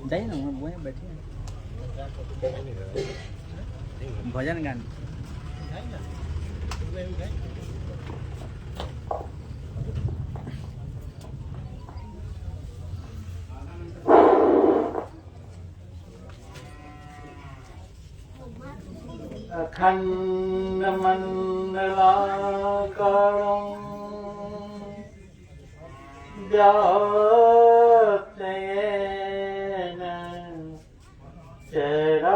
जाइए ना, वो बैठिए भजन गाने। अखण्डमण्डलाकारं व्याप्तेन चराचरं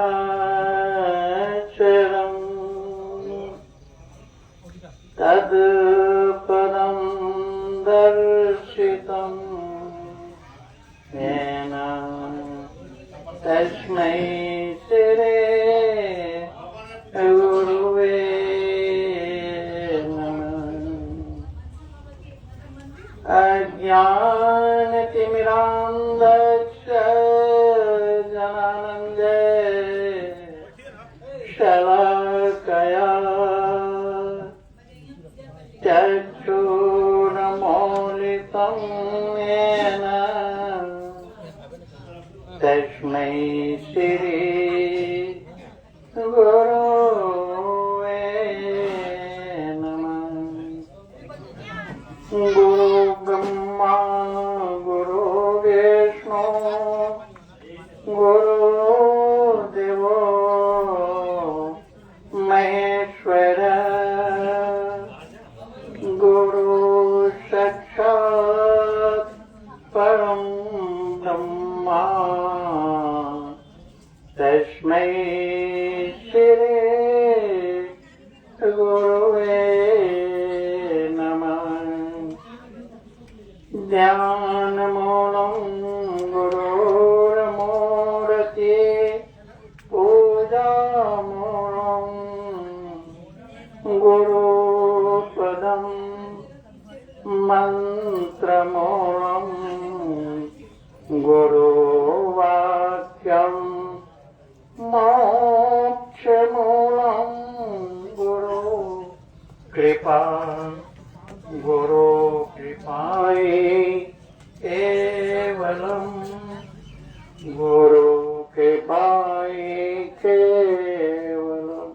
तत्पदं दर्शितं येन तस्मै श्री गुरुवे नमः। अज्ञानतिमिरान्धस्य ज्ञानानन्दमय शलाकया चक्षुरुन्मीलितं येन तस्मै श्री गुरुवे नमः। गुरु ब्रह्मा गुरु विष्णु गुरुदेवो महेश्वर गुरु साक्षात् परं ब्रह्मा तस्मै श्री गुरुवे नमः। ध्यानमूलं गुरुर्मूर्ति पूजामूलं गुरुपदं मन्त्रमूलं गुरुवाक्यं मोक्षमूलं गुरु कृपा गुरु कृपायै केवलं गुरु कृपायै केवलम्।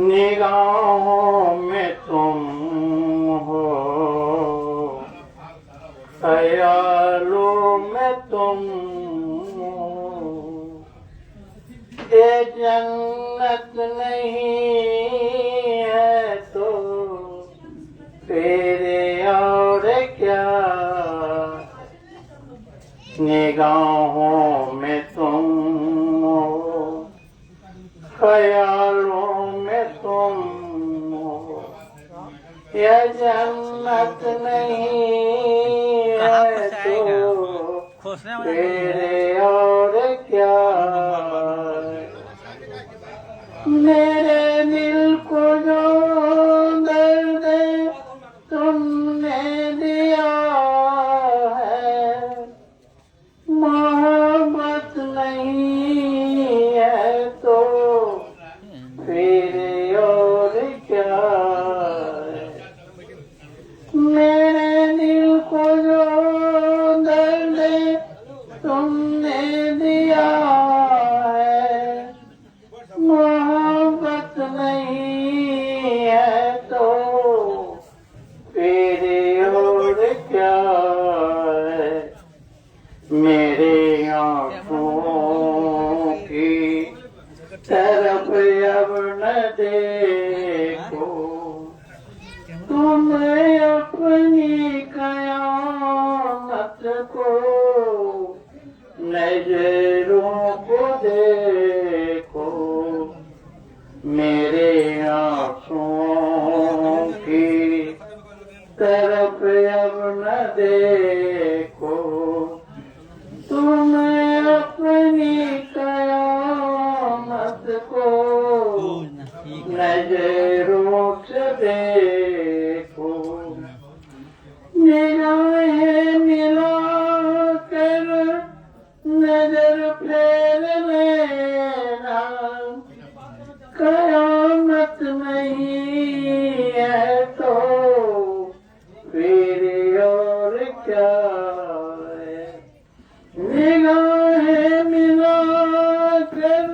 निगाहों में तुम हो ख्यालों में तुम हो, ये जन्नत नहीं है तो फिर और क्या। निगाहों में तुम हो ख्यालों में तुम हो, ये जन्नत नहीं है तो फिर और क्या। मेरे दिल को जो दर्द तुमने दिया है, मोहब्बत नहीं है तो फिर और क्या। मेरे दिल को जो दर्द तुमने दिया है, मोहब्बत नहीं है तो फिर और क्या। मेरे आँखों की तरफ अब न देखो, तुम अपनी कयामत को नजरों को देखो। मेरे आँखों की तरफ अब न देखो, तुम अपनी कयामत को नजरों से देखो। निगाहें मिला कर नजर फेर लेना, कयामत नहीं है तो फिर और क्या है। निगाहें मिला कर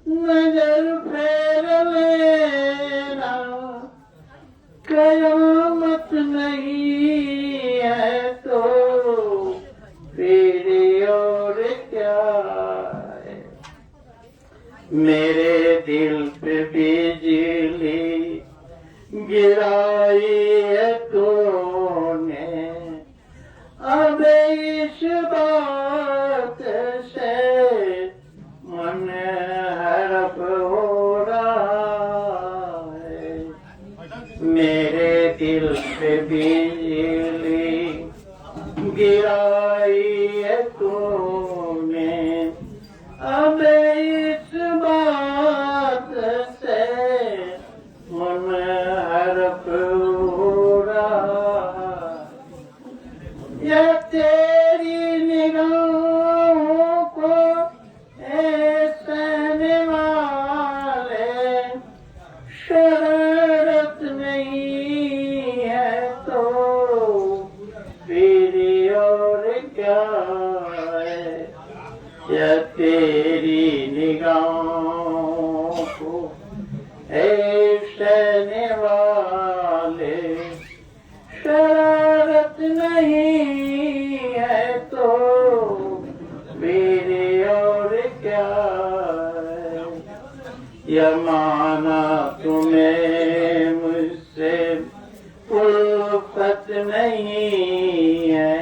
नजर फेर लेना, कयामत नहीं है तो फिर और क्या है। मेरे दिल पे बिजली गिराई है तूने, अब इस बात से मन हड़प हो रहा है। मेरे दिल पे बिजली गिराई है तूने, अब इस बात से मन हड़प हो रहा। या तेरी निगाहों को सहने वाले शरारत नहीं है तो फिर और क्या है। या तेरी निगाहों को सहने वाले शरारत नहीं है तो फिर और क्या है। या माना तुम्हें मुझसे उल्फत नहीं है,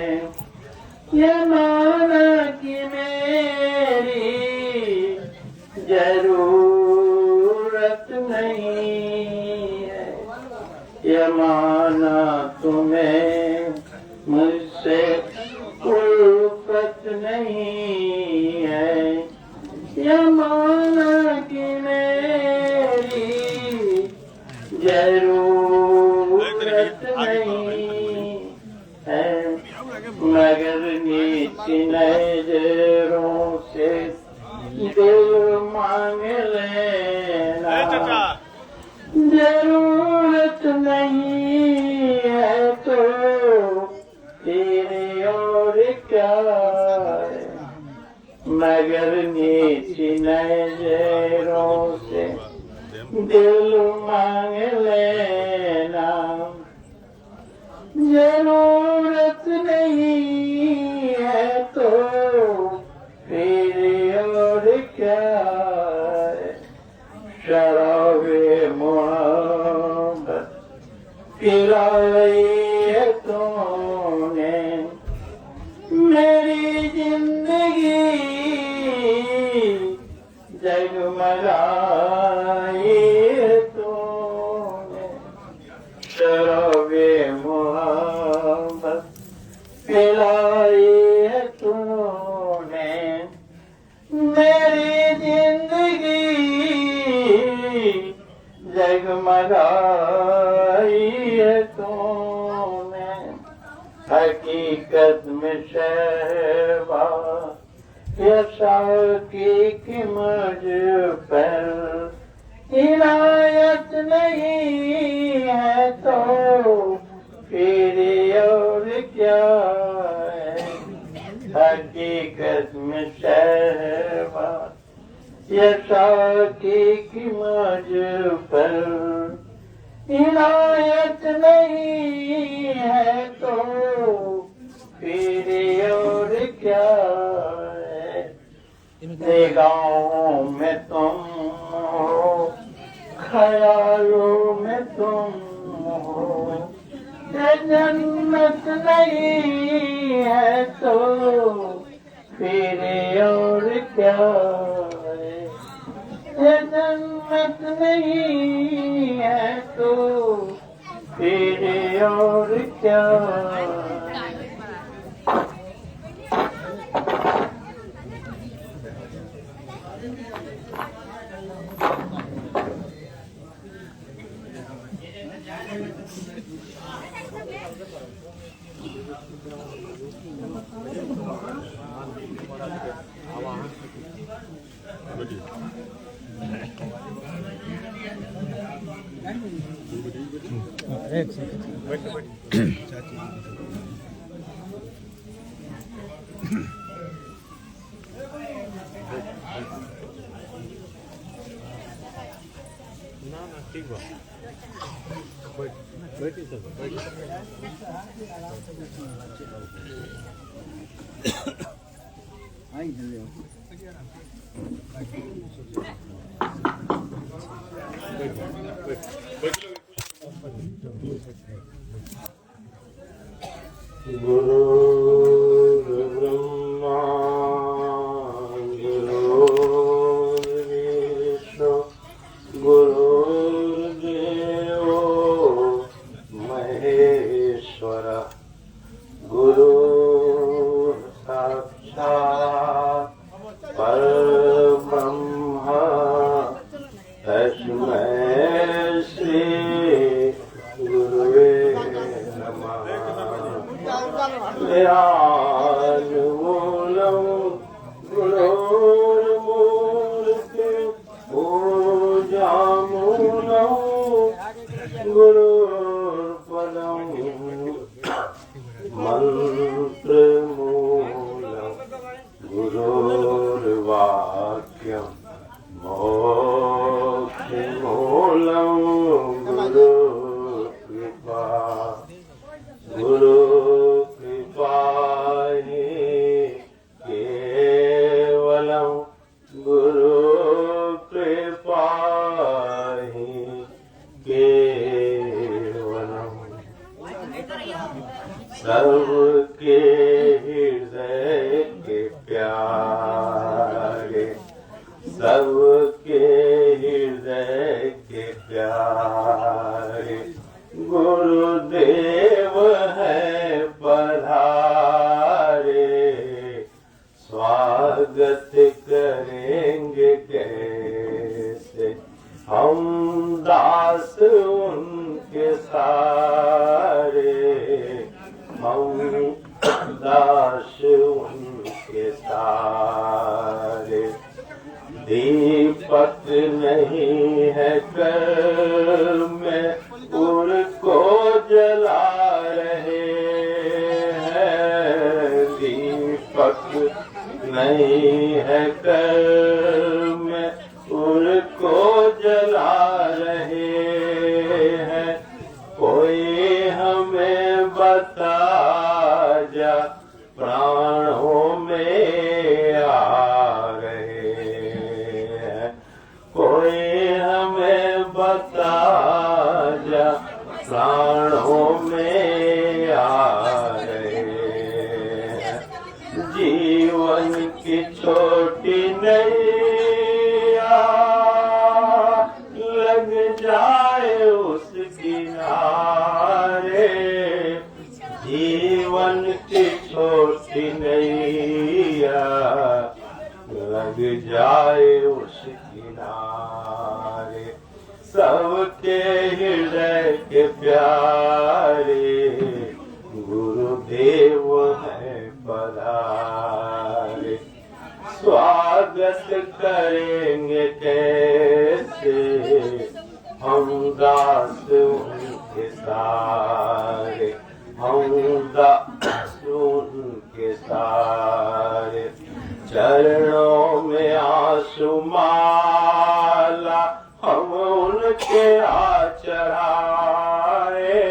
या माना कि मेरी जरूरत नहीं है, या माना तुम्हें मुझसे उल्फत नहीं है, या माना कि मेरी जरूरत नहीं है। मगर नीची नजरों से दिल मांग लेना, जरूरत नहीं है तो फिर और क्या है। मगर नीची नजरों से दिल मांग लेना, जरूरत नहीं है तो फिर और क्या है। शराबे मोहब्बत पिलाई है तूने, मेरी जिंदगी जगमगाई है तूने। शराबे मोहब्बत पिलाई है तूने, मेरी जिंदगी जगमगाई है तूने। हकीकत में शहवा की मुझ पर इनायत नहीं है तो फिर और क्या है। हकीकत में शहवा की मुझ पर इनायत नहीं है तो फिर और क्या है। निगाहों में तुम हो, ख्यालों में तुम हो, ये जन्नत नहीं है तो फिर और क्या है। ये जन्नत नहीं है तो फिर और क्या है। आई जल्दी गुरुर्ब्रह्मा गुरुर्विष्णु गुरुर्देवो महेश्वर गुरुः साक्षात् परब्रह्म तस्मै श्री गुरुवे नमः। ध्यानमूलं गुरोर्मूर्ति पूजामूलं गुरोर्पदं मन्त्रमूलं गुरोर्वाक्यं मोक्षमूलं गुरुकृपा गुरुकृपा हि केवलं गुरुकृपा हि केवलम्। सबके हृदय के प्यारे सबके हृदय के प्यारे गुरुदेव है पधारे। स्वागत करेंगे कैसे हम दास उनके सारे हम दास उनके सारे। दीपक नहीं है कर में उनको जला रहे हैं। दीपक नहीं है कर में उनको जला रहे हैं। कोई हमें बता जा प्राणों में आ रहे हैं। कोई हमें बता जा प्राणों में आ रहे हैं। जीवन की छोटी नैया लग जाए उस किनारे। जीवन की छोटी नैया लग जाए उस किनारे। सबके हृदय के प्यारे गुरुदेव है पधारे। स्वागत करेंगे कैसे हम दास उनके सारे हम दास उनके सारे। चरणों में आंसू माला हम उनके आ चढ़ाए।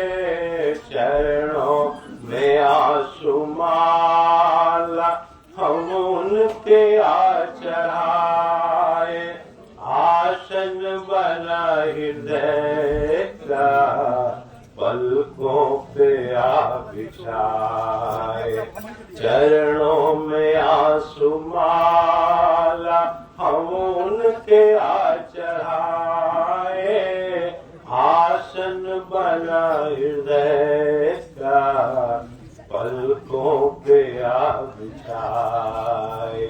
चरणों में आंसू माला हम उनके आ चढ़ाए। आसन बना हृदय का पलकों पे आ बिछाए। चरणों में आंसू माला हम उनके आ चढ़ाए। आसन बना हृदय का पलकों पे आ बिछाए।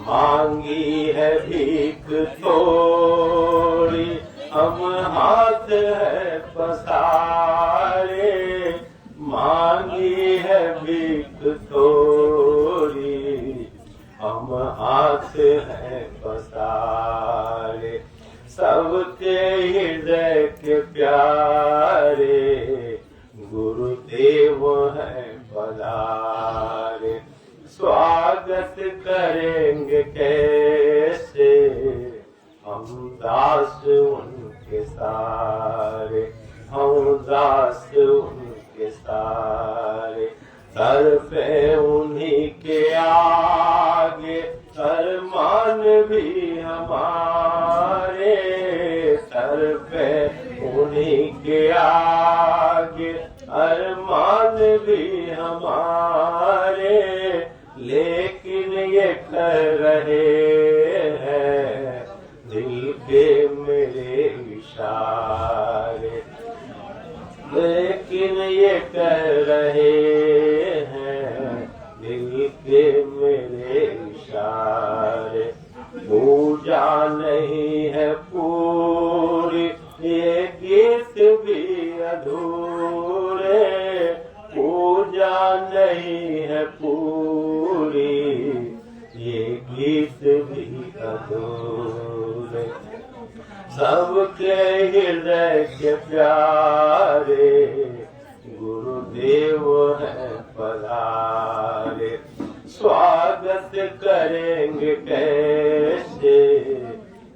मांगी है भीख थोड़ी हम हाथ है पसारे। मांगी है भीख थोड़ी हम हाथ है पसारे। सबके हृदय के प्यारे देव हैं पधारे। स्वागत करेंगे कैसे हम दास उनके सारे, हम दास उनके सारे। सर पे उन्हीं के आगे अरमान भी हमारे, सर पे उन्हीं के आगे अरमान भी हमारे। लेकिन ये कर रहे हैं दिल के मेरे इशारे, लेकिन ये कर रहे हैं दिल के मेरे इशारे। पूजा नहीं है पूरी, ये गीत भी अधूरे। पूजा नहीं है पूरी, ये गीत भी अधूरे। सबके हृदय के प्यारे गुरुदेव हैं पधारे। स्वागत करेंगे कैसे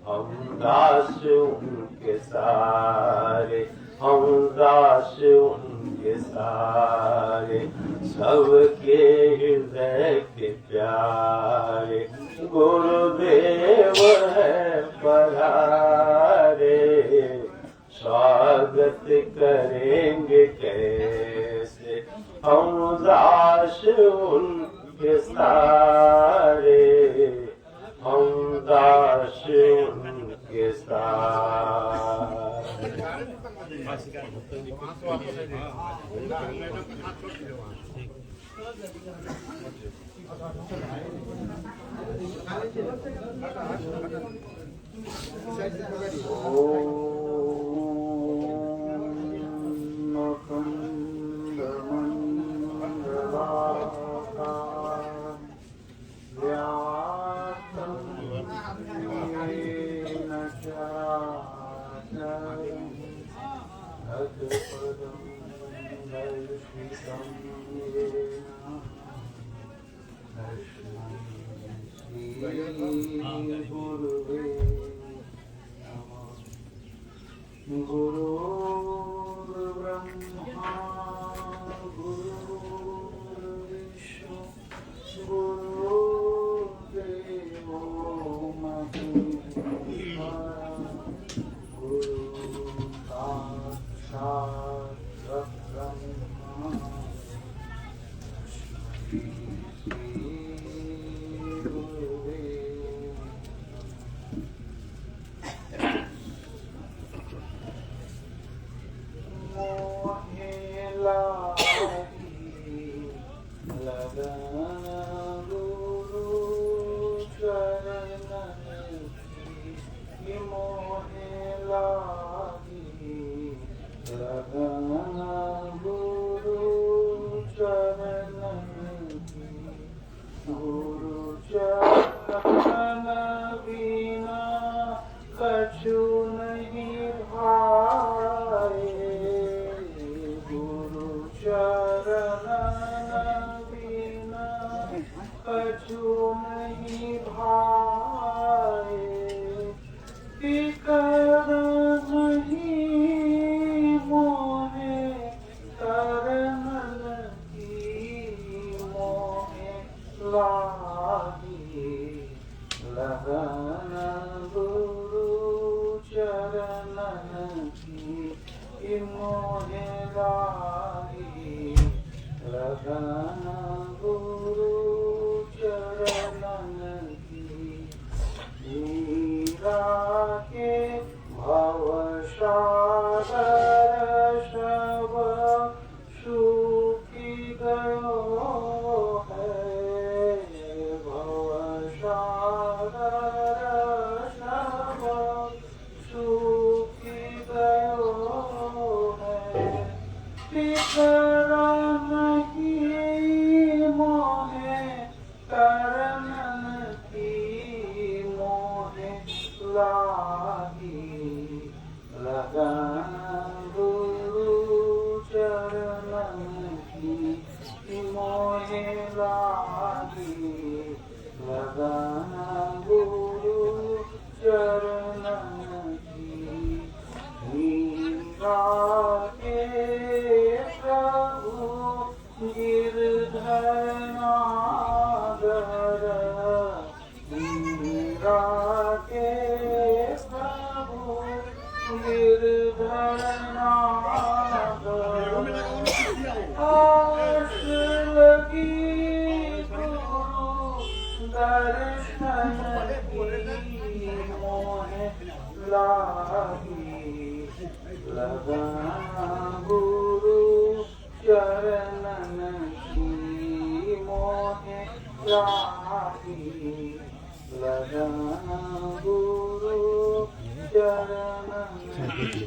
हम दास उनके सारे, हम दास उनके सारे। सबके हृदय के प्यारे गुरुदेव हैं पधारे। स्वागत करेंगे कैसे हम दास उनके सारे, हम दास उनके सारे। के प्रभु गिरधर नाथ आस लगी गुरु दर्शन की मोह लागी लगन गुरु चरणन की मोह लागी लगन गुरु चरणन की।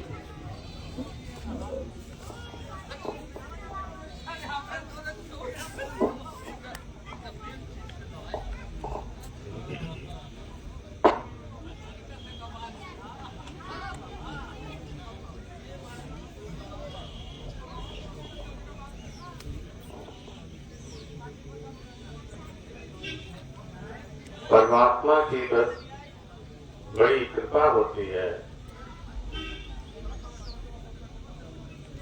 परमात्मा की बस बड़ी कृपा होती है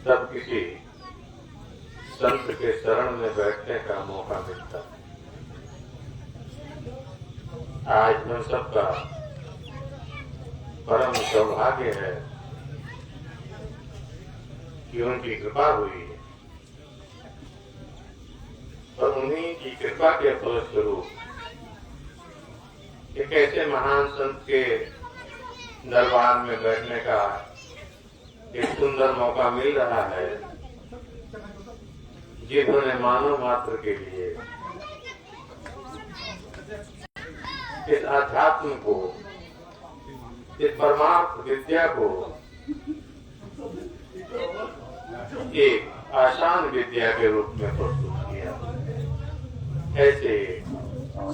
तब किसी संत के शरण में बैठने का मौका मिलता है। आज हम सबका परम सौभाग्य है कि उनकी कृपा हुई है और उन्हीं की कृपा के फलस्वरूप एक ऐसे महान संत के दरबार में बैठने का एक सुंदर मौका मिल रहा है जिन्होंने मानव मात्र के लिए इस आध्यात्म को, इस परमार्थ विद्या को एक आसान विद्या के रूप में प्रस्तुत किया। ऐसे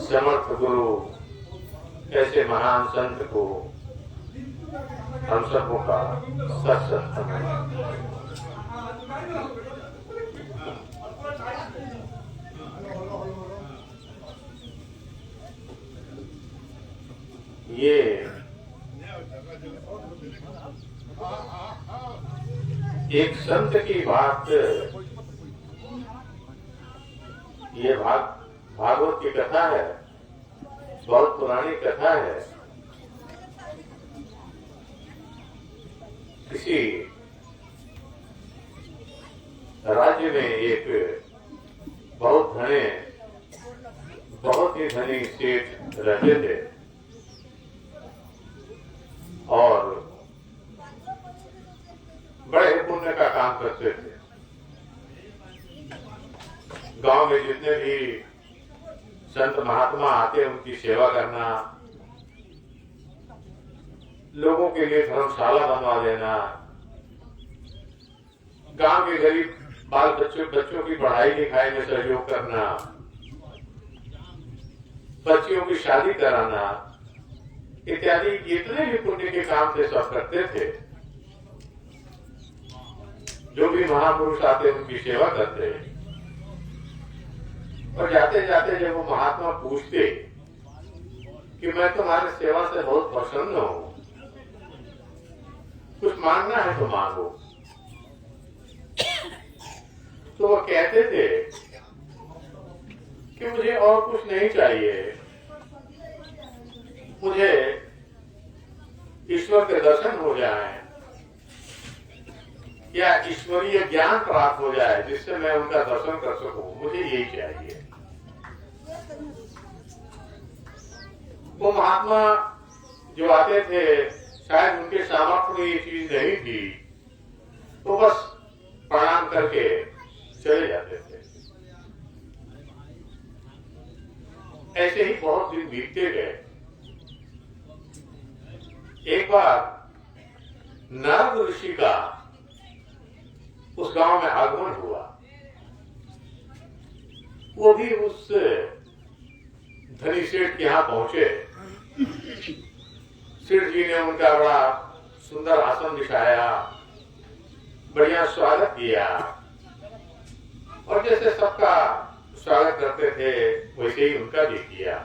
समर्थ गुरु, ऐसे महान संत को हम सबों का सत नमन। ये एक संत की बात, ये भागवत की कथा है, बहुत पुरानी कथा है। किसी राज्य में एक बहुत ही धनी सेठ रहते थे और बड़े पुण्य का काम करते थे। गांव में जितने भी संत महात्मा आते उनकी सेवा करना, लोगों के लिए धर्मशाला बनवा देना, गांव के गरीब बाल बच्चों की पढ़ाई लिखाई में सहयोग करना, बच्चियों की शादी कराना इत्यादि जितने भी पुण्य के काम थे सब करते थे। जो भी महापुरुष आते उनकी सेवा करते। और जाते जाते जब वो महात्मा पूछते कि मैं तुम्हारी सेवा से बहुत प्रसन्न हूं, कुछ मांगना है तो मांगो, तो वो कहते थे कि मुझे और कुछ नहीं चाहिए, मुझे ईश्वर के दर्शन हो जाए या ईश्वरीय ज्ञान प्राप्त हो जाए जिससे मैं उनका दर्शन कर सकूं, मुझे यही चाहिए। वो महात्मा जो आते थे शायद उनके सामर्थ्य में ये चीज नहीं थी, तो बस प्रणाम करके चले जाते थे। ऐसे ही बहुत दिन बीतते गए। एक बार नारद ऋषि का उस गांव में आगमन हुआ। वो भी उस धनी सेठ के यहाँ पहुंचे। सेठ जी ने उनका बड़ा सुंदर आसन बिछाया, बढ़िया स्वागत किया और जैसे सबका स्वागत करते थे वैसे ही उनका भी किया।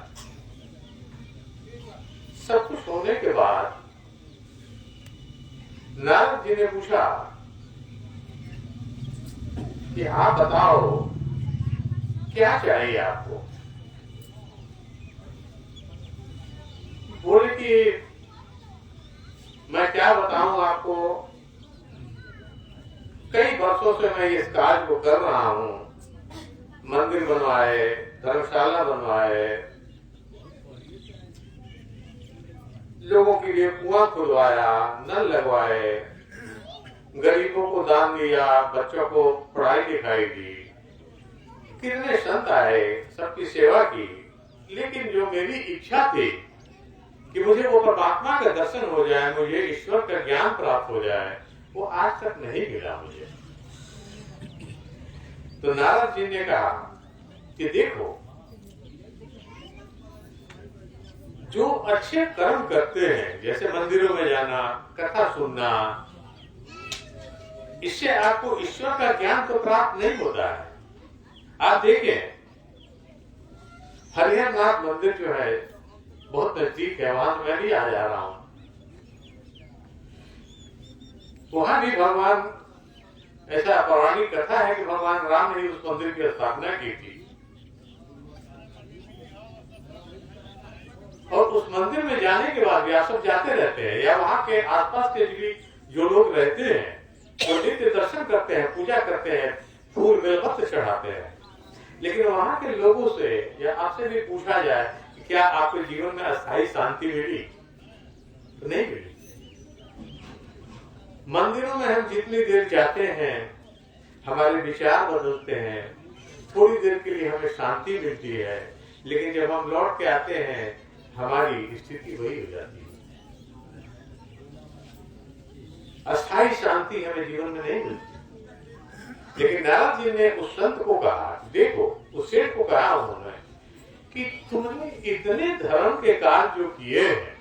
सब कुछ होने के बाद नारद जी ने पूछा कि आप बताओ क्या चाहिए आपको। बोले कि मैं क्या बताऊं आपको, कई वर्षों से मैं इस कार्य को कर रहा हूं। मंदिर बनवाए, धर्मशाला बनवाए, लोगों के लिए कुआं खुलवाया, नल लगवाए, गरीबों को दान दिया, बच्चों को पढ़ाई लिखाई दी, कितने संत आए, सबकी सेवा की। लेकिन जो मेरी इच्छा थी कि मुझे वो परमात्मा का दर्शन हो जाए, मुझे ईश्वर का ज्ञान प्राप्त हो जाए, वो आज तक नहीं मिला मुझे। तो नारद जी ने कहा कि देखो, जो अच्छे कर्म करते हैं, जैसे मंदिरों में जाना, कथा सुनना, इससे आपको ईश्वर का ज्ञान तो प्राप्त नहीं होता है। आप देखें, हरिहरनाथ मंदिर जो है बहुत नजदीक है, वहां से मैं भी आ जा रहा हूं। वहां भी भगवान, ऐसा पौराणिक कथा है कि भगवान राम ने उस मंदिर की स्थापना की थी। और उस मंदिर में जाने के बाद भी आप सब जाते रहते हैं, या वहां के आसपास के भी जो लोग रहते हैं वो नित्य दर्शन करते हैं, पूजा करते हैं, फूल बेलपत्र चढ़ाते हैं। लेकिन वहां के लोगों से या आपसे भी पूछा जाए कि क्या आपके जीवन में अस्थायी शांति मिली, तो नहीं मिली। मंदिरों में हम जितनी देर जाते हैं हमारे विचार बदलते हैं, थोड़ी देर के लिए हमें शांति मिलती है, लेकिन जब हम लौट के आते हैं हमारी स्थिति वही हो जाती है। अस्थायी शांति हमें जीवन में नहीं मिलती। लेकिन नारद जी ने उस संत को कहा, देखो, उस सेठ को कहा उन्होंने कि तुमने इतने धर्म के कार्य जो किए हैं,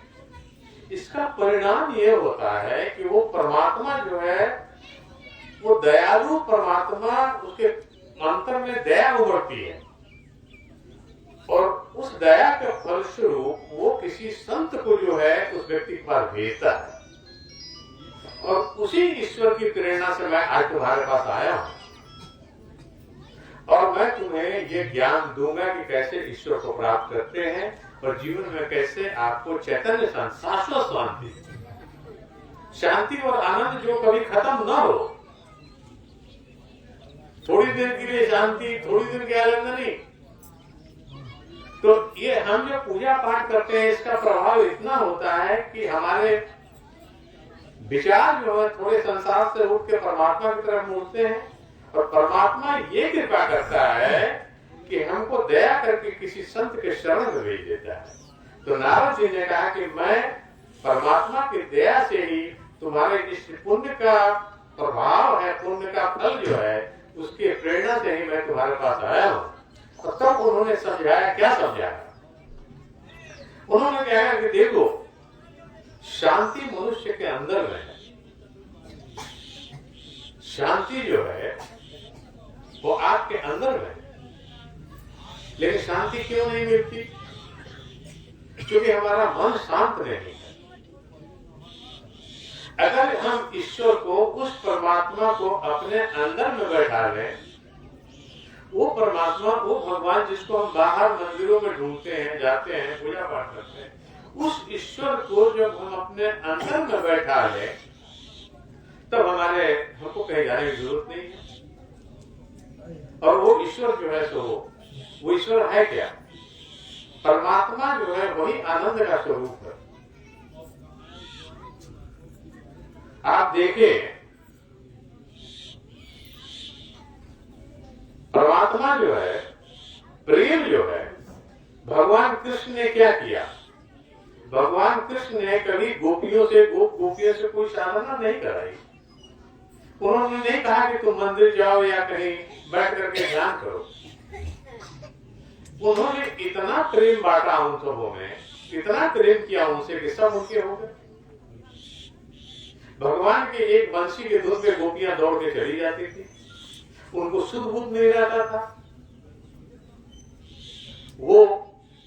इसका परिणाम ये होता है कि वो परमात्मा जो है, वो दयालु परमात्मा, उसके अंतर में दया उमड़ती है, और उस दया के फलस्वरूप वो किसी संत को जो है उस व्यक्ति के पास भेजता है। और उसी ईश्वर की प्रेरणा से मैं आज तुम्हारे पास आया हूं, और मैं तुम्हें ये ज्ञान दूंगा कि कैसे ईश्वर को प्राप्त करते हैं और जीवन में कैसे आपको चैतन्य शांति, शाश्वत शांति और आनंद जो कभी खत्म न हो। थोड़ी देर के लिए शांति, थोड़ी देर के आनंद नहीं। तो ये हम जो पूजा पाठ करते हैं, इसका प्रभाव इतना होता है कि हमारे विचार जो है थोड़े संसार से उठ के परमात्मा की तरफ मुड़ते हैं, और परमात्मा ये कृपा करता है कि हमको दया करके किसी संत के शरण में भेज देता है। तो नारद जी ने कहा कि मैं परमात्मा की दया से ही तुम्हारे इस पुण्य का प्रभाव है, पुण्य का फल जो है, उसकी प्रेरणा से ही मैं तुम्हारे पास आया हूं। और तब उन्होंने समझाया, क्या समझाया? उन्होंने कहा कि देखो, शांति मनुष्य के अंदर में है। शांति जो है वो आपके अंदर में है, लेकिन शांति क्यों नहीं मिलती? क्योंकि हमारा मन शांत नहीं है। अगर हम ईश्वर को, उस परमात्मा को अपने अंदर में बैठा लें, वो परमात्मा, वो भगवान जिसको हम बाहर मंदिरों में ढूंढते हैं, जाते हैं, पूजा पाठ करते हैं, उस ईश्वर को जब हम अपने अंदर में बैठा लें, तब हमको कहीं जाने की जरूरत नहीं है। और वो ईश्वर जो है, सो वो ईश्वर है क्या? परमात्मा जो है वही आनंद का स्वरूप है। आप देखिए, परमात्मा जो है, प्रेम जो है, भगवान कृष्ण ने क्या किया? भगवान कृष्ण ने कभी गोपियों से कोई साधना नहीं कराई। उन्होंने नहीं कहा कि तुम मंदिर जाओ या कहीं बैठ करके ध्यान करो। उन्होंने इतना प्रेम बांटा उन सबों में, इतना प्रेम किया उनसे कि सब उनके हो गए। भगवान के एक बंसी के दूध पे गोपियां दौड़ के चली जाती थी, उनको शुद्ध बुद्ध नहीं रहता था। वो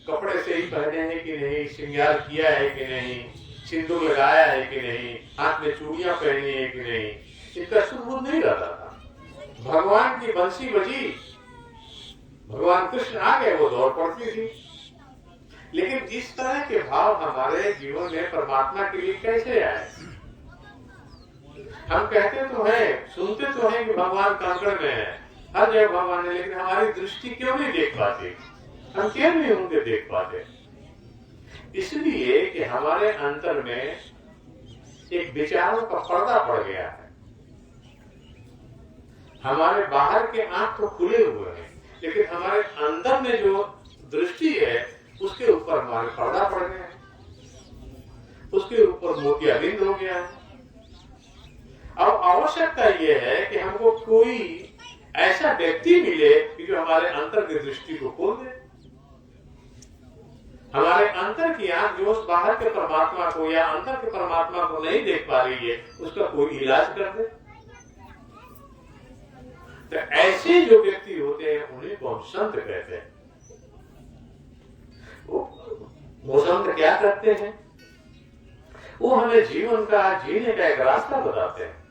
कपड़े सही पहने हैं कि नहीं, श्रृंगार किया है कि नहीं, सिंदूर लगाया है कि नहीं, हाथ में चूड़ियां पहनी है कि नहीं, इसका शुद्ध बुद्ध नहीं रहता था। भगवान की बंसी बजी, भगवान कृष्ण आ गए, वो दौड़ पड़ती थी। लेकिन इस तरह के भाव हमारे जीवन में परमात्मा के लिए कैसे आए? हम कहते तो हैं, सुनते तो हैं कि भगवान कांकड़ में है, हर जगह भगवान है, लेकिन हमारी दृष्टि क्यों नहीं देख पाती? हम क्यों नहीं उनके देख पाते? इसलिए कि हमारे अंतर में एक विचारों का पर्दा पड़ गया है। हमारे बाहर के आंख तो खुले हुए हैं, लेकिन हमारे अंदर में जो दृष्टि है उसके ऊपर हमारे पर्दा पड़ गया है, उसके ऊपर मोतियाबिंद हो गया है। अब आवश्यकता यह है कि हमको कोई ऐसा व्यक्ति मिले कि जो हमारे अंतर की दृष्टि को खोल दे। हमारे अंतर की आंख जो उस बाहर के परमात्मा को या अंतर के परमात्मा को नहीं देख पा रही है, उसका कोई इलाज कर दे। तो ऐसे जो व्यक्ति होते हैं उन्हें को हम संत कहते हैं। वो संत क्या करते हैं? वो हमें जीवन का जीने का एक रास्ता बताते हैं।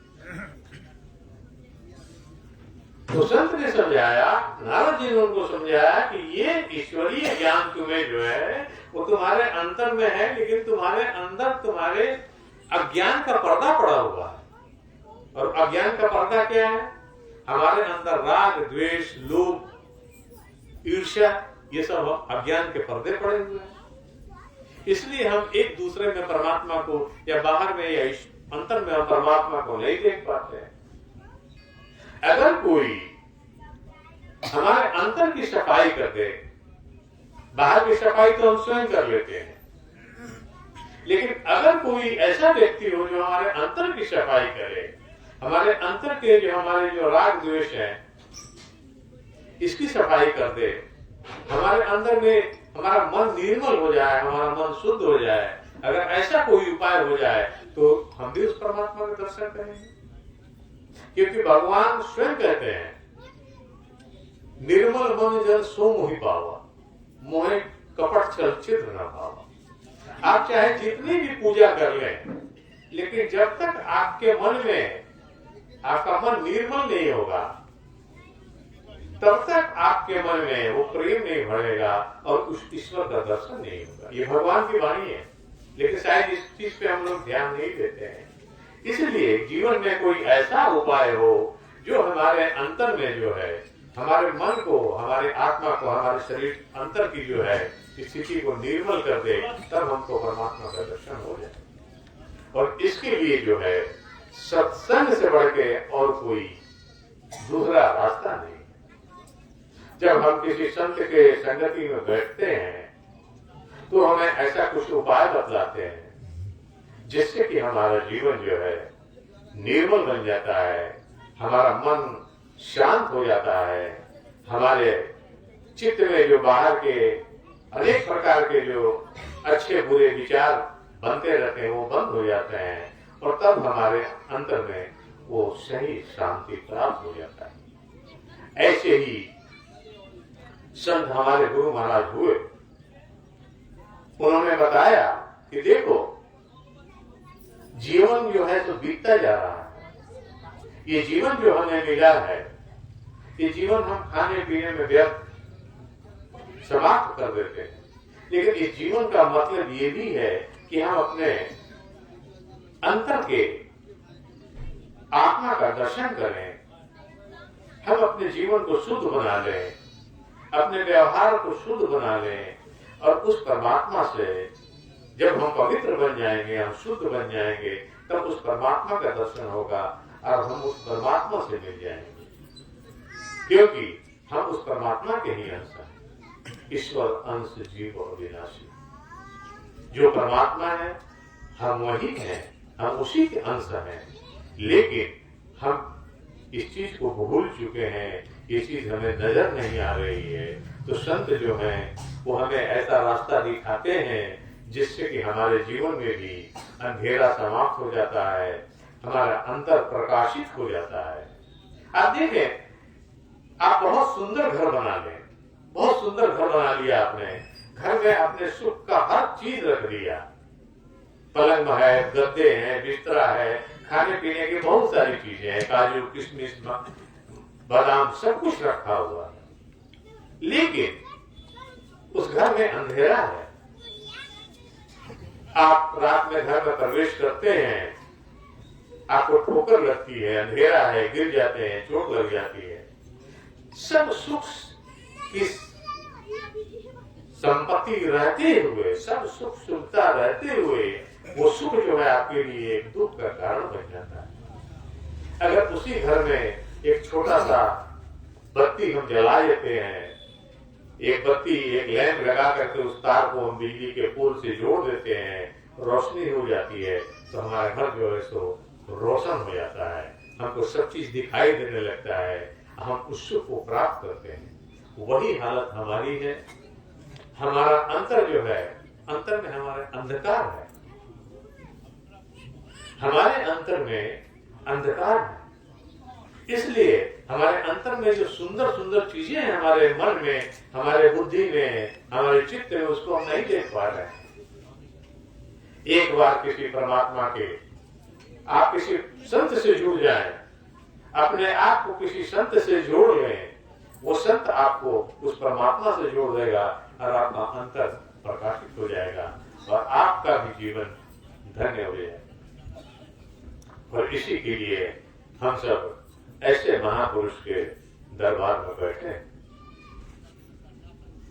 तो संत ने समझाया, नारद जी ने उनको समझाया कि ये ईश्वरीय ज्ञान तुम्हें जो है वो तुम्हारे अंतर में है, लेकिन तुम्हारे अंदर तुम्हारे अज्ञान का पर्दा पड़ा हुआ है। और अज्ञान का पर्दा क्या है? हमारे अंदर राग, द्वेष, लोभ, ईर्ष्या, ये सब अज्ञान के पर्दे पड़े हुए हैं। इसलिए हम एक दूसरे में परमात्मा को या बाहर में या अंतर में हम परमात्मा को नहीं देख पाते हैं। अगर कोई हमारे अंतर की सफाई कर दे, बाहर की सफाई तो हम स्वयं कर लेते हैं, लेकिन अगर कोई ऐसा व्यक्ति हो जो हमारे अंतर की सफाई करे, हमारे अंतर के जो हमारे जो राग द्वेष है इसकी सफाई कर दे, हमारे अंदर में हमारा मन निर्मल हो जाए, हमारा मन शुद्ध हो जाए, अगर ऐसा कोई उपाय हो जाए तो हम भी उस परमात्मा के दर्शन करेंगे। क्योंकि भगवान स्वयं कहते हैं, निर्मल मन जन सो मोहि पावा, मोहे कपट छल छिद्र न पावा। आप चाहे जितनी भी पूजा कर लें, लेकिन जब तक आपके मन में आपका मन निर्मल नहीं होगा, तब तक आपके मन में वो प्रेम नहीं बढ़ेगा और उस ईश्वर का दर्शन नहीं होगा। ये भगवान की वाणी है, लेकिन शायद इस चीज पे हम लोग ध्यान नहीं देते हैं। इसलिए जीवन में कोई ऐसा उपाय हो जो हमारे अंतर में जो है, हमारे मन को, हमारे आत्मा को, हमारे शरीर अंतर की जो है स्थिति को निर्मल कर दे, तब हमको परमात्मा का दर्शन हो जाए। और इसके लिए जो है सत्संग से बढ़ के और कोई दूसरा रास्ता नहीं। जब हम किसी संत के संगति में बैठते हैं तो हमें ऐसा कुछ उपाय बतलाते हैं जिससे कि हमारा जीवन जो है निर्मल बन जाता है, हमारा मन शांत हो जाता है, हमारे चित्त में जो बाहर के अनेक प्रकार के जो अच्छे बुरे विचार बनते रहते हैं वो बंद हो जाते हैं, और तब हमारे अंतर में वो सही शांति प्राप्त हो जाता है। ऐसे ही संत हमारे गुरु महाराज हुए, उन्होंने बताया कि देखो जीवन जो है तो बीतता जा रहा है, ये जीवन जो हमें मिला है, ये जीवन हम खाने पीने में व्यर्थ समाप्त कर देते हैं, लेकिन इस जीवन का मतलब ये भी है कि हम अपने अंतर के आत्मा का दर्शन करें, हम अपने जीवन को शुद्ध बना लें, अपने व्यवहार को शुद्ध बना लें, और उस परमात्मा से जब हम पवित्र बन जाएंगे, हम शुद्ध बन जाएंगे, तब उस परमात्मा का दर्शन होगा और हम उस परमात्मा से मिल जाएंगे, क्योंकि हम उस परमात्मा के ही अंश हैं। ईश्वर अंश जीव अविनाशी, जो परमात्मा है हम वही हैं, हम उसी के अंश हैं, लेकिन हम इस चीज को भूल चुके हैं, ये चीज हमें नजर नहीं आ रही है। तो संत जो हैं वो हमें ऐसा रास्ता दिखाते हैं जिससे कि हमारे जीवन में भी अंधेरा समाप्त हो जाता है, हमारा अंतर प्रकाशित हो जाता है। आप देखें, आप बहुत सुंदर घर बना लें, बहुत सुंदर घर बना लिया आपने, घर में अपने सुख का हर चीज रख दिया, पलंग है, गद्दे हैं, बिस्तरा है, खाने पीने की बहुत सारी चीजें हैं, काजू किशमिश बादाम सब कुछ रखा हुआ है, लेकिन उस घर में अंधेरा है, आप रात में घर में प्रवेश करते हैं, आपको ठोकर लगती है, अंधेरा है, गिर जाते हैं, चोट लग जाती है, सब सुख की संपत्ति रहते हुए, सब सुख सुविधा रहते हुए वो सुख जो है आपके लिए एक दुख का कारण बन जाता है। अगर उसी घर में एक छोटा सा बत्ती हम जला देते हैं, एक बत्ती, एक लैंप लगा करके उस तार को हम बिजली के पोल से जोड़ देते हैं, रोशनी हो जाती है, तो हमारा घर जो है सो रोशन हो जाता है, हमको सब चीज दिखाई देने लगता है, हम उस सुख को प्राप्त करते हैं। वही हालत हमारी है। हमारा अंतर जो है, अंतर में हमारा अंधकार है, हमारे अंतर में अंधकार है, इसलिए हमारे अंतर में जो सुंदर सुंदर चीजें हैं हमारे मन में, हमारे बुद्धि में, हमारे चित्त में, उसको हम नहीं देख पा रहे हैं। एक बार किसी परमात्मा के, आप किसी संत से जुड़ जाएं, अपने आप को किसी संत से जोड़ लें, वो संत आपको उस परमात्मा से जोड़ देगा और आपका अंतर प्रकाशित हो जाएगा और आपका भी जीवन धन्य हो जाएगा। और इसी के लिए हम सब ऐसे महापुरुष के दरबार में बैठे।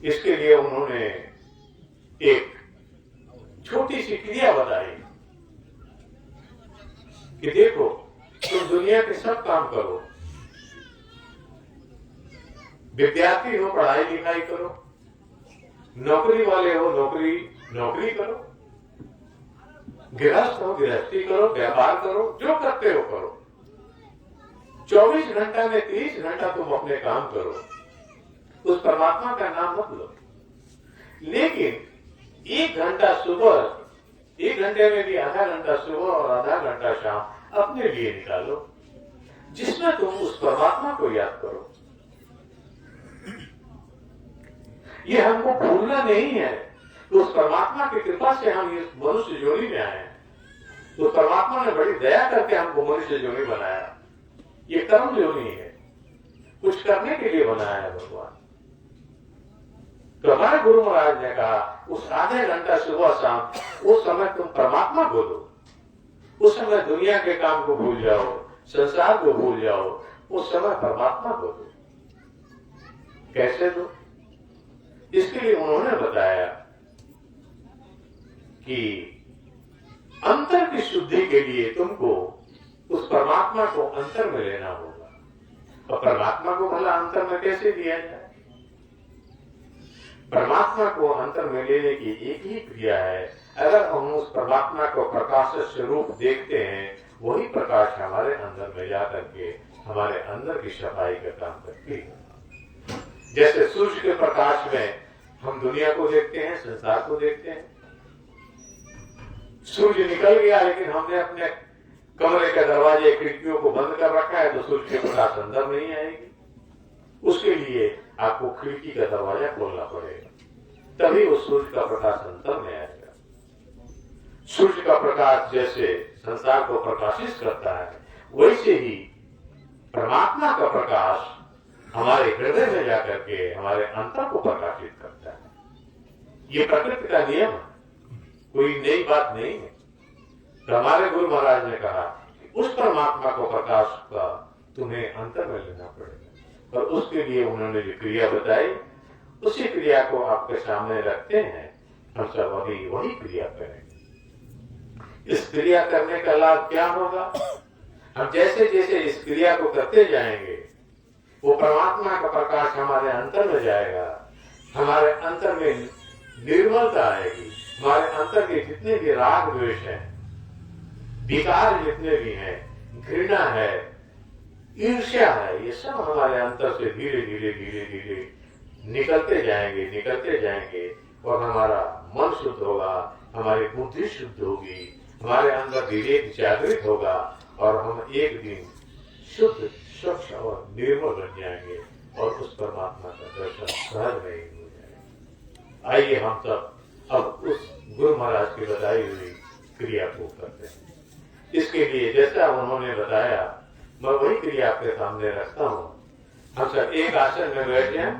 इसके लिए उन्होंने एक छोटी सी क्रिया बताई कि देखो, तुम दुनिया के सब काम करो, विद्यार्थी हो पढ़ाई लिखाई करो, नौकरी वाले हो नौकरी करो, गृहस्थ हो गृहस्थी करो, व्यापार करो, जो करते हो करो, 24 घंटा में 30 घंटा तुम अपने काम करो, उस परमात्मा का नाम मत लो। लेकिन 1 घंटा सुबह, 1 घंटे में भी आधा घंटा सुबह और आधा घंटा शाम अपने लिए निकालो, जिसमें तुम उस परमात्मा को याद करो। ये हमको भूलना नहीं है, तो उस परमात्मा की कृपा से हम इस मनुष्य जोड़ी में आए हैं। उस परमात्मा ने बड़ी दया करके हमको मनुष्य जोड़ी बनाया। ये कर्म योनि है, कुछ करने के लिए बनाया है भगवान। तो हमारे गुरु महाराज ने कहा, उस आधे घंटा सुबह शाम उस समय तुम परमात्मा को दो, उस समय दुनिया के काम को भूल जाओ, संसार को भूल जाओ, उस समय परमात्मा को दो। कैसे दो? इसके लिए उन्होंने बताया कि अंतर की शुद्धि के लिए तुमको उस परमात्मा को अंतर में लेना होगा। और परमात्मा को भला अंतर में कैसे दिया जाए? परमात्मा को अंतर में लेने की एक ही क्रिया है। अगर हम उस परमात्मा को प्रकाश स्वरूप देखते हैं, वही प्रकाश हमारे अंदर में जाकर के हमारे अंदर की सफाई का काम करती है। जैसे सूर्य के प्रकाश में हम दुनिया को देखते हैं, संसार को देखते हैं। सूर्य निकल गया, लेकिन हमने अपने कमरे के दरवाजे खिड़कियों को बंद कर रखा है, तो सूर्य के प्रकाश अंदर नहीं आएगी। उसके लिए आपको खिड़की का दरवाजा खोलना पड़ेगा, तभी उस सूर्य का प्रकाश अंदर में आएगा। सूर्य का प्रकाश जैसे संसार को प्रकाशित करता है, वैसे ही परमात्मा का प्रकाश हमारे हृदय में जाकर के हमारे अंतर को प्रकाशित करता है। ये प्रकृति का नियम है, कोई नई बात नहीं है। तो हमारे गुरु महाराज ने कहा कि उस परमात्मा को प्रकाश का तुम्हें अंतर में लेना पड़ेगा, और उसके लिए उन्होंने जो क्रिया बताई, उसी क्रिया को आपके सामने रखते हैं। हम सब वही क्रिया करेंगे। इस क्रिया करने का लाभ क्या होगा? हम जैसे जैसे इस क्रिया को करते जाएंगे, वो परमात्मा का प्रकाश हमारे अंतर में जाएगा, हमारे अंतर में निर्मलता आएगी, हमारे अंतर के जितने भी राग द्वेष हैं, विकार जितने भी हैं, घृणा है, ईर्ष्या है, ये सब हमारे अंतर से धीरे धीरे धीरे धीरे निकलते जाएंगे और हमारा मन शुद्ध होगा, हमारी बुद्धि शुद्ध होगी, हमारे अंदर विवेक जागृत होगा और हम एक दिन शुद्ध, स्वच्छ और निर्मल बन जाएंगे और उस परमात्मा का दर्शन सहज नहीं हो जाएगा। आइए हम सब अब उस गुरु महाराज की बताई हुई क्रिया को करते हैं। इसके लिए जैसा उन्होंने बताया, मैं वही क्रिया आपके सामने रखता हूँ। हम सब एक आसन में बैठ जाएं